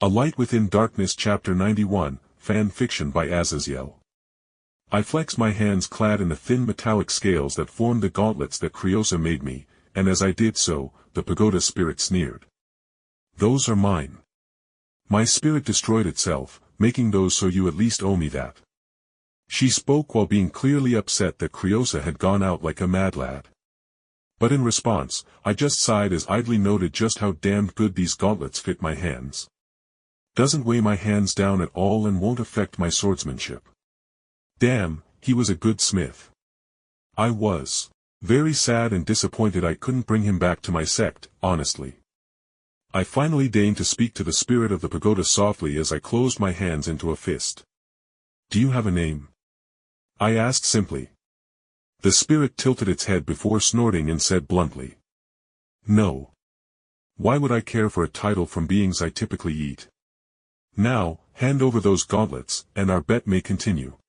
A Light Within Darkness Chapter 91, Fan Fiction by Azazyel. I flexed my hands clad in the thin metallic scales that formed the gauntlets that Kriosa made me, and as I did so, the Pagoda Spirit sneered. "Those are mine. My spirit destroyed itself, making those, so you at least owe me that." She spoke while being clearly upset that Kriosa had gone out like a madlad. But in response, I just sighed as idly noted just how damned good these gauntlets fit my hands. Doesn't weigh my hands down at all and won't affect my swordsmanship. Damn, he was a good smith. I was very sad and disappointed I couldn't bring him back to my sect, honestly. I finally deigned to speak to the spirit of the pagoda softly as I closed my hands into a fist. "Do you have a name?" I asked simply. The spirit tilted its head before snorting and said bluntly, "No. Why would I care for a title from beings I typically eat? Now, hand over those gauntlets, and our bet may continue."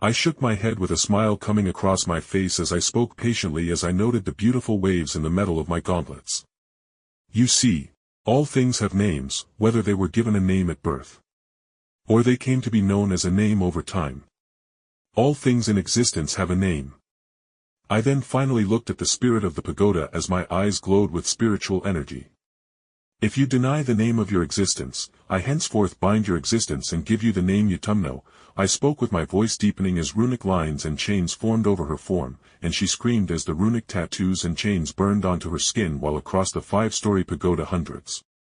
I shook my head with a smile coming across my face as I spoke patiently as I noted the beautiful waves in the metal of my gauntlets. "You see, all things have names, whether they were given a name at birth, or they came to be known as a name over time. All things in existence have a name." I then finally looked at the spirit of the pagoda as my eyes glowed with spiritual energy. "If you deny the name of your existence, I henceforth bind your existence and give you the name Utumno." I spoke with my voice deepening as runic lines and chains formed over her form, and she screamed as the runic tattoos and chains burned onto her skin while across the 5-story pagoda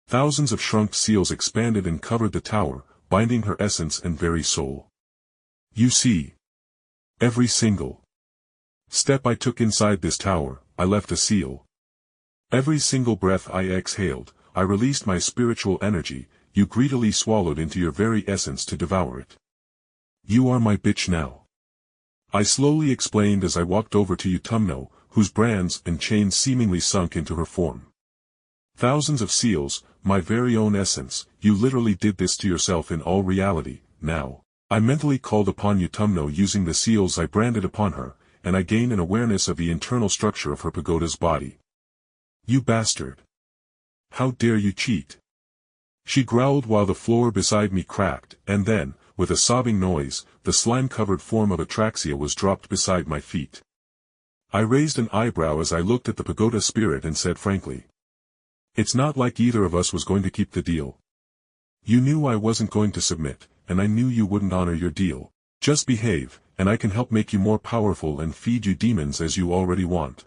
thousands of shrunk seals expanded and covered the tower, binding her essence and very soul. You see, every single step I took inside this tower, I left a seal. Every single breath I exhaled, I released my spiritual energy. You greedily swallowed into your very essence to devour it. You are my bitch now. I slowly explained as I walked over to Utumno, whose brands and chains seemingly sunk into her form. Thousands of seals, my very own essence, you literally did this to yourself in all reality. Now, I mentally called upon Utumno using the seals I branded upon her, and I gained an awareness of the internal structure of her pagoda's body. "You bastard! How dare you cheat?" She growled while the floor beside me cracked, and then, with a sobbing noise, the slime-covered form of Atraxia was dropped beside my feet. I raised an eyebrow as I looked at the pagoda spirit and said frankly, "It's not like either of us was going to keep the deal. You knew I wasn't going to submit, and I knew you wouldn't honor your deal. Just behave, and I can help make you more powerful and feed you demons as you already want,"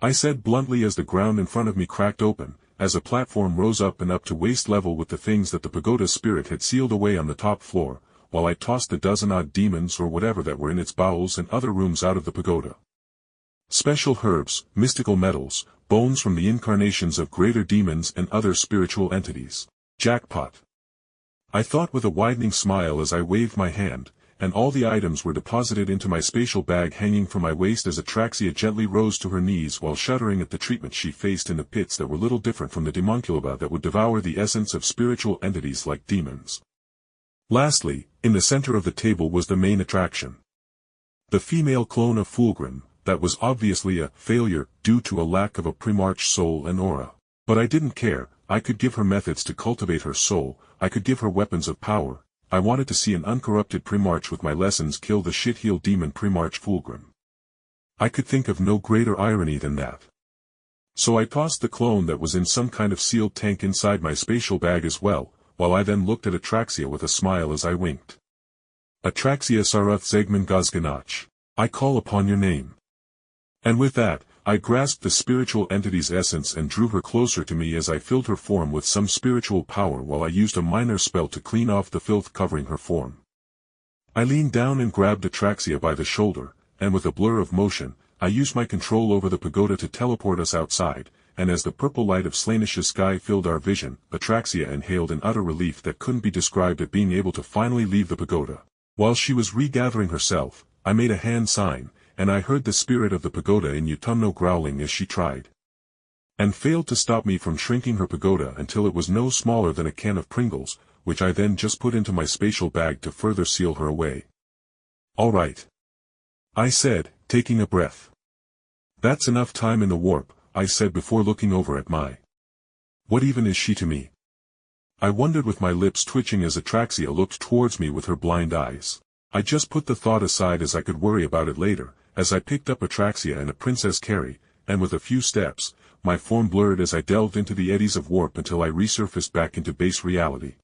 I said bluntly as the ground in front of me cracked open, as a platform rose up and up to waist level with the things that the pagoda spirit had sealed away on the top floor, while I tossed the dozen-odd demons or whatever that were in its bowels and other rooms out of the pagoda. Special herbs, mystical metals, bones from the incarnations of greater demons and other spiritual entities. Jackpot! I thought with a widening smile as I waved my hand, and all the items were deposited into my spatial bag hanging from my waist as Atraxia gently rose to her knees while shuddering at the treatment she faced in the pits that were little different from the demunculaba that would devour the essence of spiritual entities like demons. Lastly, in the center of the table was the main attraction. The female clone of Fulgrim, that was obviously a failure due to a lack of a primarch soul and aura. But I didn't care. I could give her methods to cultivate her soul, I could give her weapons of power. I wanted to see an uncorrupted Primarch with my lessons kill the shitheel demon Primarch Fulgrim. I could think of no greater irony than that. So I tossed the clone that was in some kind of sealed tank inside my spatial bag as well, while I then looked at Atraxia with a smile as I winked. "Atraxia Sarath Zegman Gazganach, I call upon your name." And with that, I grasped the spiritual entity's essence and drew her closer to me as I filled her form with some spiritual power while I used a minor spell to clean off the filth covering her form. I leaned down and grabbed Atraxia by the shoulder, and with a blur of motion, I used my control over the pagoda to teleport us outside, and as the purple light of Slaanisha sky filled our vision, Atraxia inhaled in utter relief that couldn't be described at being able to finally leave the pagoda. While she was regathering herself, I made a hand sign, and I heard the spirit of the pagoda in Utumno growling as she tried and failed to stop me from shrinking her pagoda until it was no smaller than a can of Pringles, which I then just put into my spatial bag to further seal her away. "All right," I said, taking a breath. "That's enough time in the warp," I said before looking over at my. "What even is she to me?" I wondered with my lips twitching as Atraxia looked towards me with her blind eyes. I just put the thought aside as I could worry about it later, as I picked up Atraxia and a Princess Carrie, and with a few steps, my form blurred as I delved into the eddies of warp until I resurfaced back into base reality.